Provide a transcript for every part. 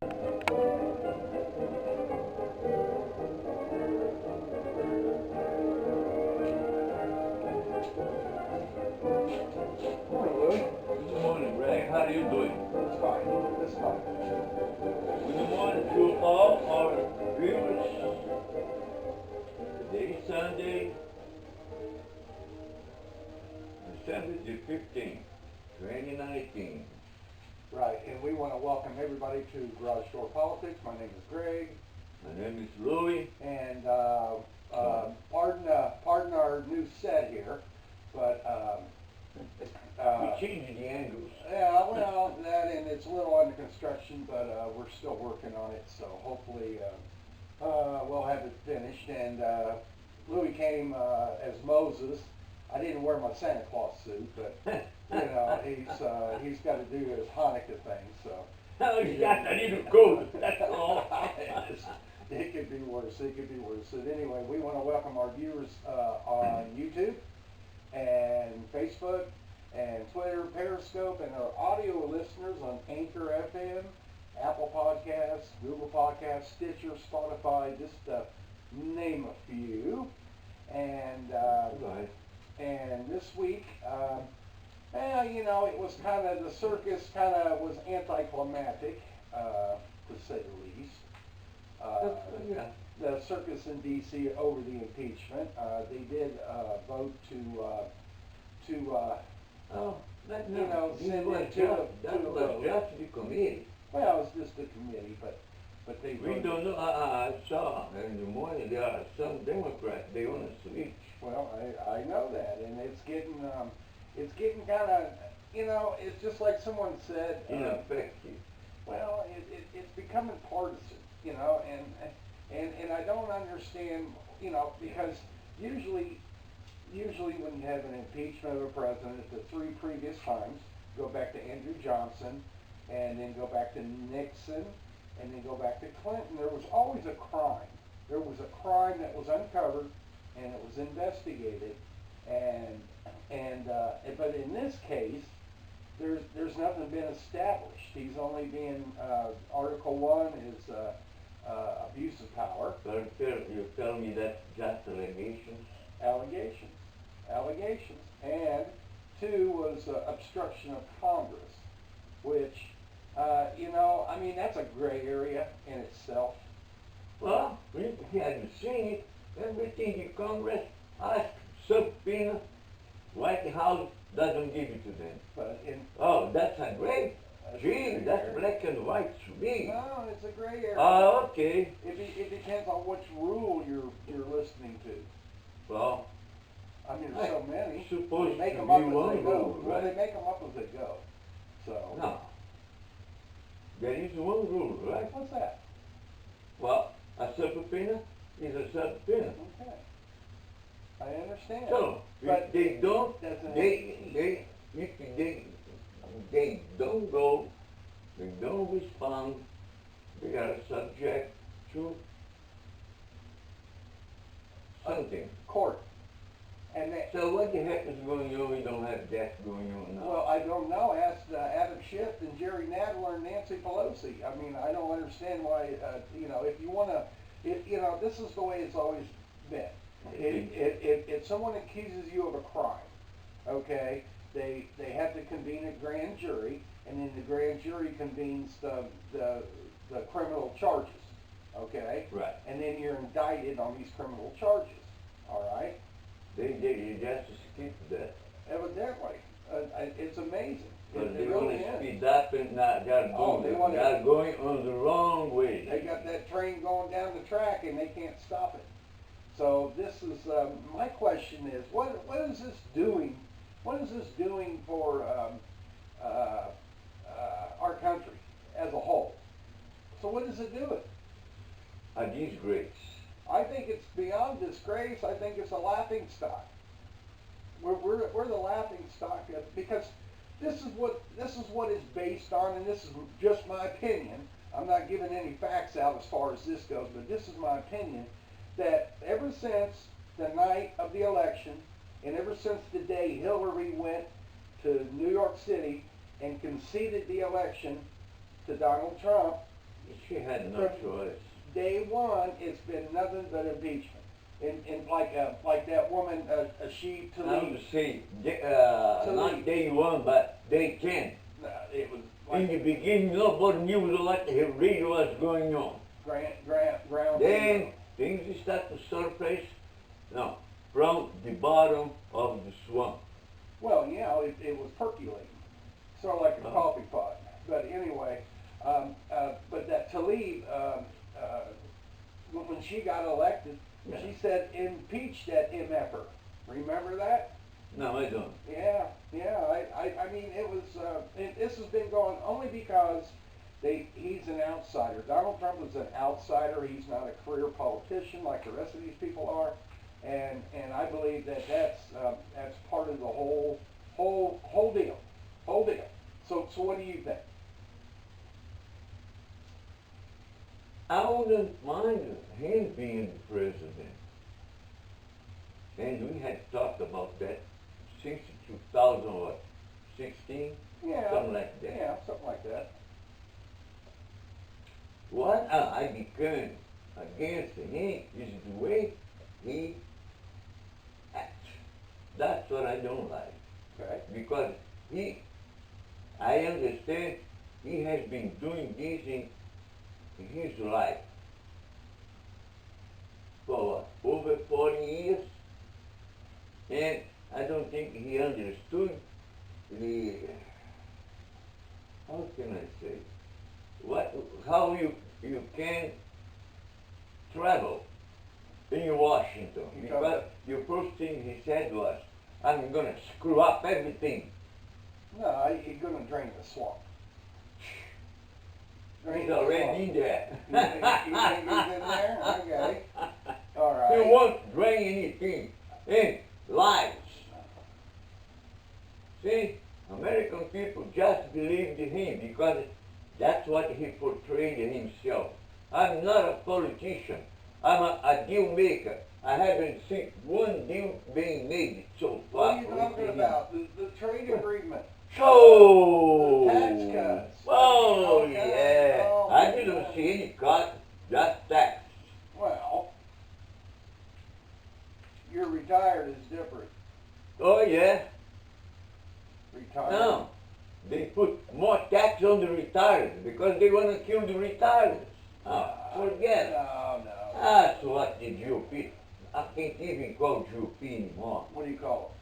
Morning, Louis. Good morning, Ray. How are you doing? It's fine. It's fine. Good morning to all our viewers. Today is Sunday, December the 15th, 2019. Right, and we want to welcome everybody to Garage Door Politics. My name is Greg, My name is Louis. and pardon our new set here, but We changed the angles. yeah, well, that and it's a little under construction, but we're still working on it. So hopefully we'll have it finished. And Louis came as Moses. I didn't wear my Santa Claus suit, but you know he's got to do his Hanukkah thing. So Oh, yes, I need a coat. That's all. it could be worse. It could be worse. So anyway, we want to welcome our viewers on YouTube and Facebook and Twitter, Periscope, and our audio listeners on Anchor FM, Apple Podcasts, Google Podcasts, Stitcher, Spotify, just to name a few. And Right. and this week, well, you know, it was kind of, the circus kind of was anticlimactic, to say the least. Yeah. The circus in D.C. over the impeachment. They did vote to Oh, that, You know, this send was it to just, the- that to the was vote. just the committee. well, it's just a committee, but they We voted. don't know. I saw in the morning there are some Democrats. They want to switch. Well, I know that, and it's getting kind of, you know, it's just like someone said. Ineffective. Well, it's becoming partisan, you know, and I don't understand, you know, because usually when you have an impeachment of a president, the three previous times, go back to Andrew Johnson, and then go back to Nixon, and then go back to Clinton, there was always a crime. There was a crime that was uncovered, and it was investigated, but in this case, there's nothing been established. He's only being, Article 1 is abuse of power. But you're telling me that's just allegations? Allegations. And 2 was obstruction of Congress, which, you know, I mean, that's a gray area in itself. Well, we hadn't seen it. Everything the Congress asked, subpoena, White House doesn't give it to them. But Oh, that's a great. That's Gee, a that's gray black and white to me. no, it's a gray area. Oh, okay. It depends on which rule you're listening to. Well, I mean, there's so many. supposed They make to them be up as they one go. rule, Well, they right? make them up as they go. So. No. There is one rule, right? What's that? Well, a subpoena is a subpoena. Okay. I understand. So, But if they don't, that's an if they don't go, they don't respond, they are subject to something. court. And they, So what the heck is going on? We don't have that going on now. well, I don't know. Ask Adam Schiff and Jerry Nadler and Nancy Pelosi. I mean, I don't understand why. You know, if you want to, you know, this is the way it's always been. If someone accuses you of a crime, okay, they have to convene a grand jury, and then the grand jury convenes the criminal charges, okay, Right. and then you're indicted on these criminal charges. All right. They just skip that. Evidently, it's amazing. But they It want really to is. speed up and not, they're Oh, going, they wanna- they're going on the wrong way. They got that train going down the track and they can't stop it. So this is, my question is, what is this doing? What is this doing for our country as a whole? So what is it doing? A disgrace. I think it's beyond disgrace. I think it's a laughing stock. We're the laughing stock because this is what it's based on, and this is just my opinion. I'm not giving any facts out as far as this goes, but this is my opinion, that ever since the night of the election, and ever since the day Hillary went to New York City and conceded the election to Donald Trump, She had no choice. Day one, it's been nothing but impeachment. And like that woman, she to I leave. would say, To not leave. day 1, but day 10. It was In like the beginning, nobody knew what the really was going on. ground. Then things start to surface. No, from the bottom of the swamp. Well, yeah, it was percolating, sort of like a coffee pot. But anyway, but that Tlaib, when she got elected, Yeah. she said impeach that MFer. Remember that? No, I don't. Yeah. I mean, it was. This has been going only because he's an outsider. Donald Trump is an outsider. He's not a career politician like the rest of these people are, and I believe that's part of the whole deal. Whole deal. So what do you think? I wouldn't mind him being the president. And we had talked about that since 2016, Yeah. something like that. Yeah, something like that. What I became against him is the way he acts. That's what I don't like. Okay. Because I understand he has been doing this in his life for over 40 years, and I don't think he understood the, how can I say, how you can travel in Washington. Because the first thing he said was, I'm going to screw up everything. No, you're gonna drain the swamp. He's already in there. You think he's in there? Okay. All right. He won't drain anything in lives. See, American people just believed in him because that's what he portrayed himself. I'm not a politician. I'm a deal maker. I haven't seen one deal being made so far. What are you talking about? The trade agreement. So, The tax cuts. oh Okay. yeah, Oh, I didn't see any cut, just tax. Well, you're retired is different. Oh yeah, Retired. no, they put more tax on the retired because they want to kill the retired. Oh, forget it. No. That's what the GOP, I can't even call GOP anymore. What do you call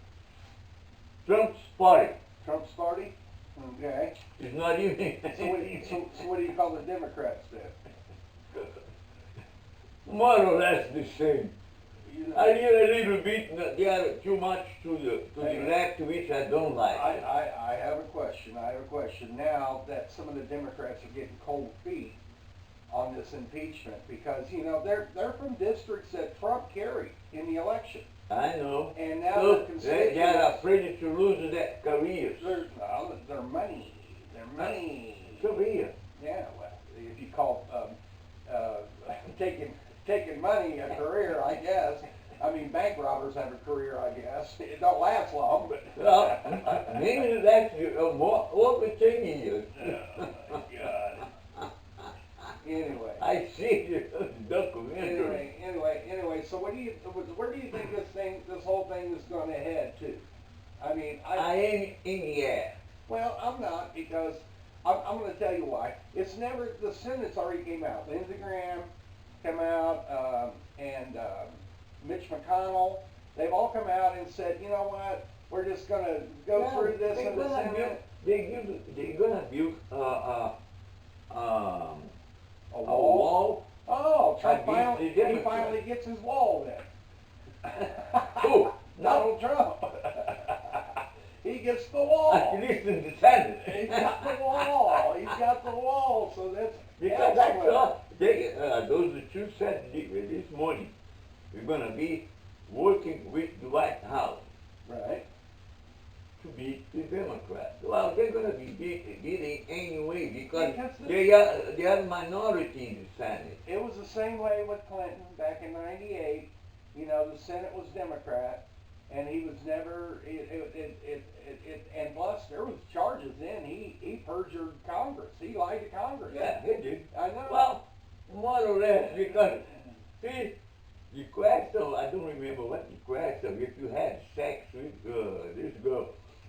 Trump's party it? Trump's party? Okay. is not even. So what do you call the Democrats then? More or less the same. You I hear a little bit, they are too much to the Hey. left, which I don't like. I have a question. Now that some of the Democrats are getting cold feet on this impeachment because they're from districts that Trump carried in the election, I know. and now So the they constituents are afraid to lose their careers. their money, Career. Yeah, well, if you call taking money a career, I guess. I mean, bank robbers have a career, I guess. It don't last long, but. Well, maybe that's more over 10 years. Oh my God. Anyway. I see the documentary. Anyway. So where do you think this whole thing is going to head to? I mean, I am in the air. Well, I'm not because I'm going to tell you why. It's never the Senate's already came out. Lindsey Graham came out, and Mitch McConnell. They've all come out and said, you know what? We're just going to go through this in the Senate. They're gonna build a A wall. Oh, Trump Against the he Democrats. finally gets his wall then. Who? Donald Trump. He gets the wall. At least in the Senate. He's got the wall. He's got the wall. So that's Because that's excellent. all. Those two said this morning, we're gonna be working with the White House Right. to beat the Democrats. Well, they're gonna be beating anyway because Because they are minority in the Senate. It was the same way with Clinton back in '98. The Senate was Democrat, and he was never. And plus, there was charges then. He perjured Congress. He lied to Congress. Yeah, he did. I know. Well,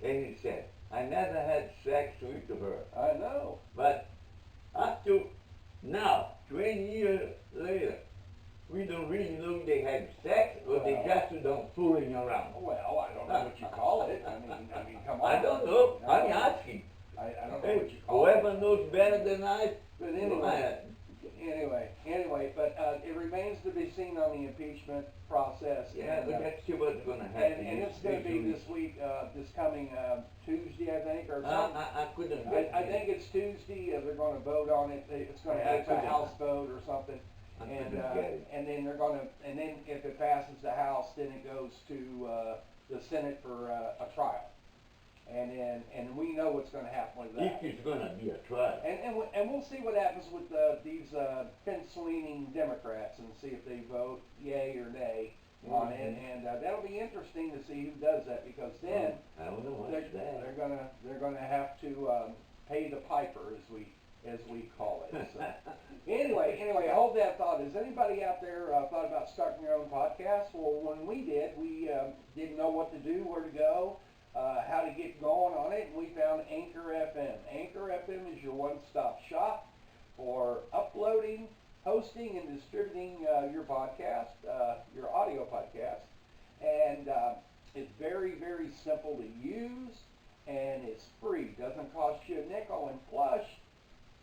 And he said, I never had sex with her. I know. But up to now, 20 years later, we don't really know if they had sex or they just don't fooling around. Well, I don't know what you call it. I mean, come on. I don't know. You know? I'm asking. I don't know Hey, what you call it. whoever knows better than I, But anyway, but it remains to be seen on the impeachment process. yeah, and, but let's see what's going to happen. and it's going to be this week, this coming Tuesday, I think, or something. I couldn't I think it's Tuesday. They're going to vote on it. It's going to go to a House vote or something, and then they're going to, and then if it passes the House, then it goes to the Senate for a trial, and we know what's going to happen with that. If it's going to be a trial. And we'll see what happens with these fence-leaning Democrats and see if they vote yay or nay on it, and that'll be interesting to see who does that, because then I don't know what's they're gonna have to pay the piper, as we call it. So, anyway, hold that thought. Has anybody out there thought about starting your own podcast? Well, when we did, we didn't know what to do, where to go, how to get going on it, and we found Anchor FM. Anchor FM is your one-stop shop for uploading, hosting, and distributing your podcast, your audio podcast. And it's very, very simple to use, and it's free. Doesn't cost you a nickel, and plus,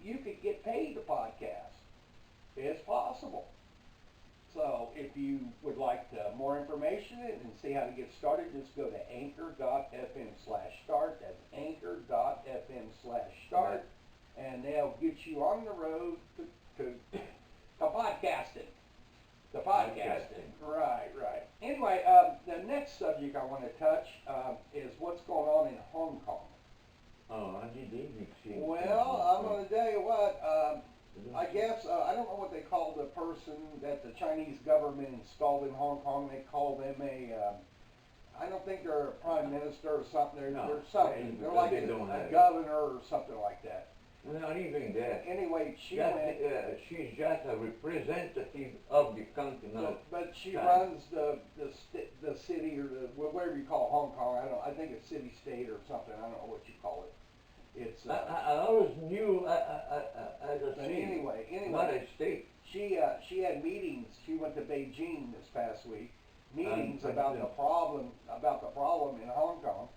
you could get paid to podcast. It's possible. So if you would like more information and see how to get started, just go to anchor.fm/start. That's anchor.fm/start. And they'll get you on the road to podcasting. The podcasting. Right. Anyway, the next subject I want to touch is what's going on in Hong Kong. Oh, I didn't even see. Well, I'm going to tell you what, I guess, I don't know what they call the person that the Chinese government installed in Hong Kong. They call them I don't think they're a prime minister or something. They're something. They're like a governor or something like that. Not even that. Anyway, she's just a representative of the country. But she runs the city, or whatever you call Hong Kong. I think it's city state or something. I don't know what you call it. It's. I always knew as a city. Anyway, not a state. She had meetings. She went to Beijing this past week. Meetings about the problem in Hong Kong.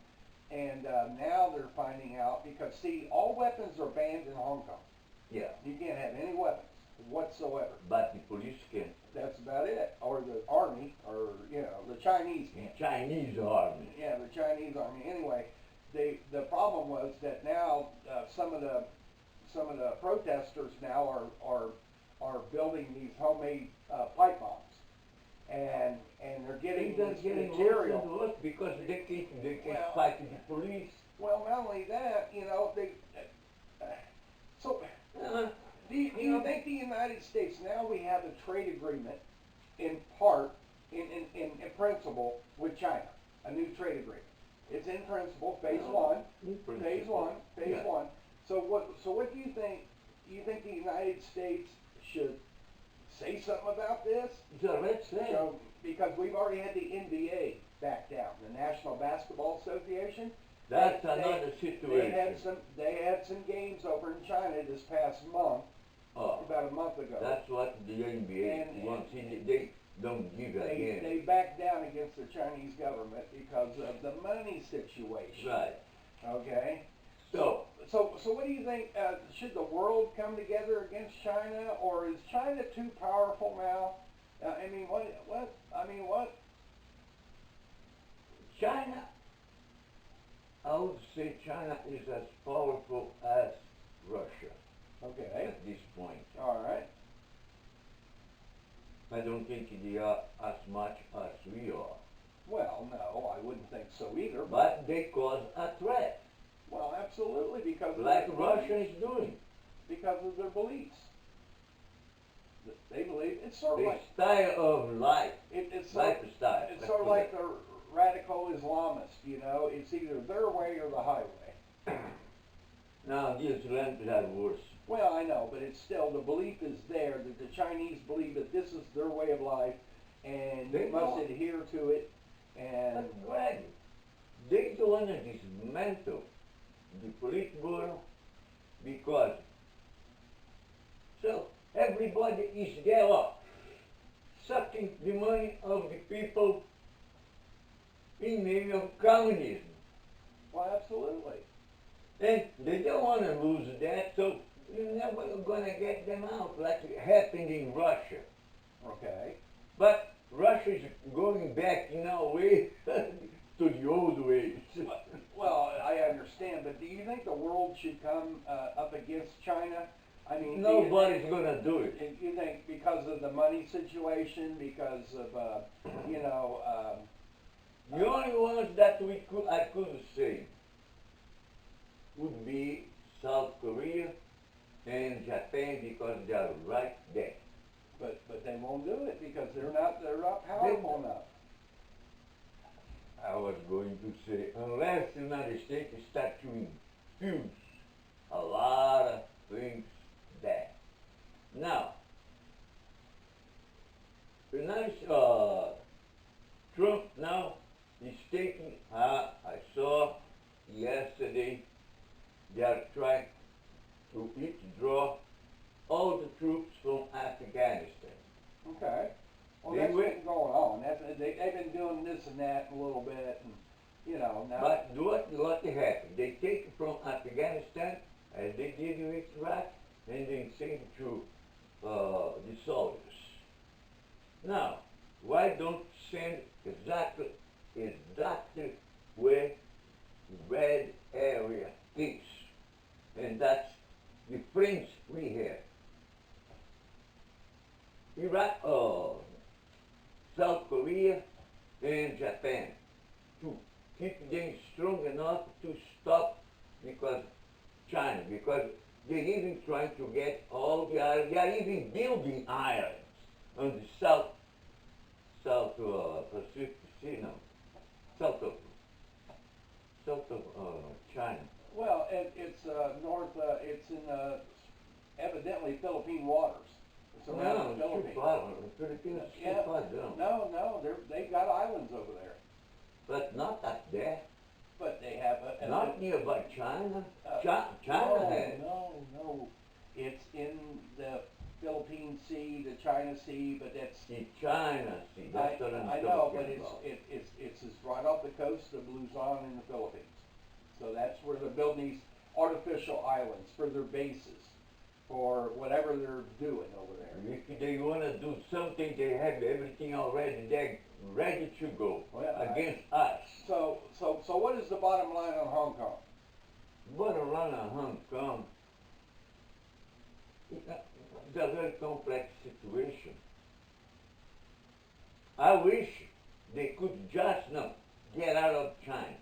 And now they're finding out, because, see, all weapons are banned in Hong Kong. Yeah. You can't have any weapons whatsoever. But the police can. That's about it. Or the army, or, the Chinese can. The Chinese army. Yeah, the Chinese army. Anyway, the problem was that now some of the protesters now are building these homemade pipe bombs. And they're getting this material because they can't fight the police. Well, not only that, they. So, do you think the United States, now we have a trade agreement in part, in principle, with China, a new trade agreement. It's in principle, phase one. So what do you think? Do you think the United States should say something about this? Because we've already had the NBA back down, the National Basketball Association. That's another situation. They had some games over in China this past month, about a month ago. That's what the NBA wants. They don't give a game. They backed down against the Chinese government because of the money situation. Right. Okay. So what do you think? Should the world come together against China, or is China too powerful now? What? China, I would say China is as powerful as Russia. Okay. At this point. All right. I don't think they are as much as we are. Well, no, I wouldn't think so either. But they cause a threat. Well, absolutely, because like Russia is doing. Because of their beliefs. They believe it's sort of like style of life. It's lifestyle. It's sort of like the radical Islamists. It's either their way or the highway. Now the Islamists are worse. Well, I know, but it's still, the belief is there that the Chinese believe that this is their way of life, and they must adhere to it. And they're one of these dismantle the police bureau because so everybody is there sucking the money of the people in name of communism. Well, absolutely. And they don't want to lose that, so you're never going to get them out like it happened in Russia. Okay. But Russia is going back in a way to the old ways. Well, I understand, but do you think the world should come up against China? I mean, Nobody's going to do it. And you think because of the money situation, because of The only ones that I could say would be South Korea and Japan because they are right there. but they won't do it because they're not powerful enough. I was going to say, unless the United States start to infuse a lot of things there. Now, Trump now is taking, I saw yesterday, they are trying to withdraw all the troops from Afghanistan. Okay. Well, They that's will- what's going on. They've been doing this and that a little bit, and now. But what happened? They take it from Afghanistan, as they did with Iraq, and they send it to the soldiers. Now, why don't send exactly where the red area is? And that's the friends we have. Iraq, South Korea, and Japan to keep them strong enough to stop because they're even trying to get all the islands. They are even building islands on the South Pacific Sea, no, south of China. Well, it's north. It's in evidently Philippine waters. It's around No, the it's too Philippines. far. The Philippines is Yeah. too far down. No, they've got islands over there, But not up there. but they have Not nearby China. Uh, China has. No. It's in the Philippine Sea, the China Sea, but that's. See, China, see, that's what I'm I talking know, but about. it's right off the coast of Luzon in the Philippines. So that's where they're building these artificial islands for their bases, for whatever they're doing over there. If they want to do something, they have everything already there, ready to go Well, against us. So what is the bottom line on Hong Kong? Bottom line on Hong Kong, it's a very complex situation. I wish they could just now get out of China.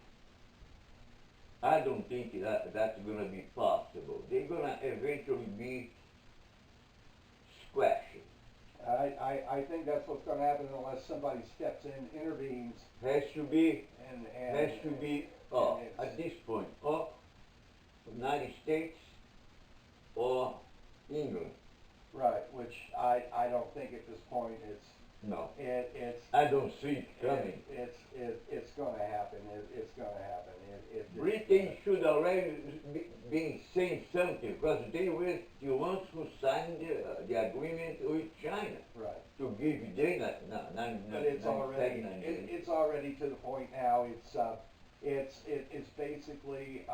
I don't think that's going to be possible. They're going to eventually be squashed. I think that's what's going to happen unless somebody steps in, intervenes, Has to be and it's- at this point, or United States or England. right. Which I don't think at this point No, it's I don't see it coming. It's going to happen. It's going to happen. Britain should already be saying something because they were the ones who signed the agreement with China Right. to give them But it's already to the point now. It's basically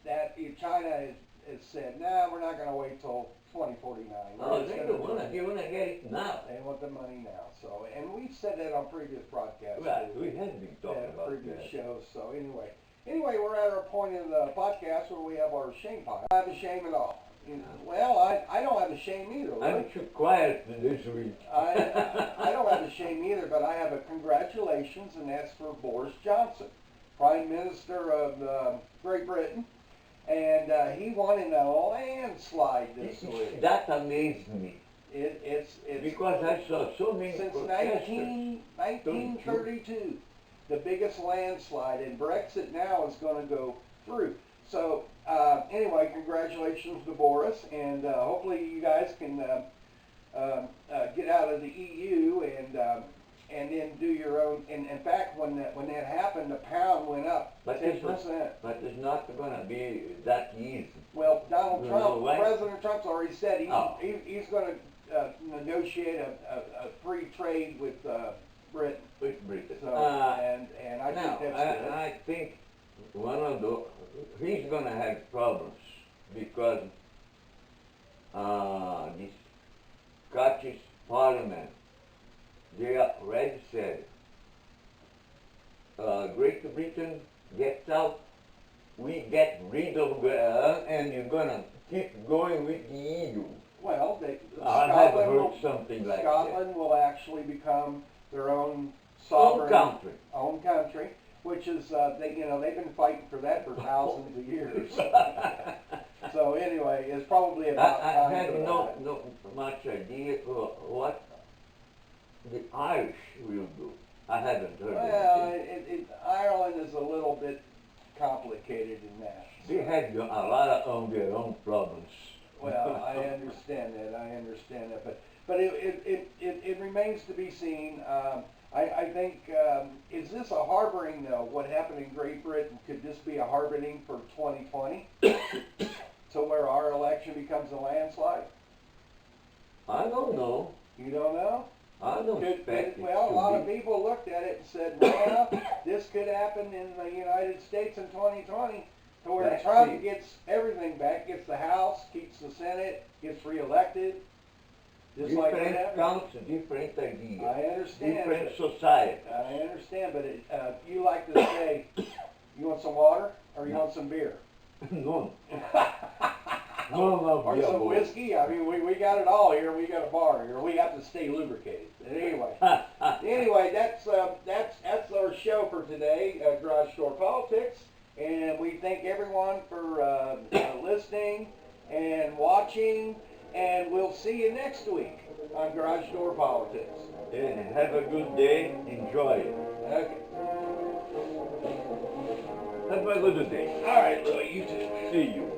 that China has said, nah, we're not going to wait till 2049. Oh, they want to get it now. They want the money now. So, and we've said that on previous broadcasts. Right, too. we have been talking about previous that. shows. So anyway, we're at our point in the podcast where we have our shame pile. I don't have a shame at all. Well, I don't have a shame either. Luke. I'm too quiet this week. I don't have a shame either, but I have a congratulations, and that's for Boris Johnson, Prime Minister of Great Britain, and he won in a landslide this week. That amazed me It's because I saw so many since protesters. 1932, the biggest landslide, and Brexit now is going to go through. So anyway, congratulations to Boris, and hopefully you guys can get out of the EU and then do your own. And in fact, when that happened, the pound went up But 10%. it's not going to be that easy. Well, Donald You Trump, know why? President Trump's already said Oh. he's going to negotiate a free trade with Britain. With Britain. So, and I Now, think that's good. I think he's going to have problems because this Scottish Parliament, they already said, Great Britain gets out, we get rid of and you're going to keep going with the EU. Well, I have heard something like that. Scotland will actually become their own Own sovereign country. which is they've been fighting for that for thousands of years. So anyway, it's probably about I time have for that. no much idea what the Irish will do. I haven't heard Well, anything. Ireland is a little bit complicated in that. They have a lot of their own problems. Well, I understand that, but it remains to be seen. I think, is this a harboring, though, what happened in Great Britain, could this be a harboring for 2020? To where our election becomes a landslide? I don't know. You don't know? I don't expect it Well, a to lot of be. people looked at it and said, well, this could happen in the United States in 2020, to where Let's Trump see. gets everything back, gets the House, keeps the Senate, gets reelected. Just like what Different happened. counts, different ideas. I understand. Different society. I understand, but you like to say, you want some water or you want some beer? No. No, Or yeah, some boy. whiskey? I mean, we got it all here. We got a bar here. We have to stay lubricated. But anyway, that's our show for today, Garage Door Politics, and we thank everyone for listening and watching, and we'll see you next week on Garage Door Politics. And have a good day. Enjoy it. Okay. Have a good day. All right, Louie, you too. See you.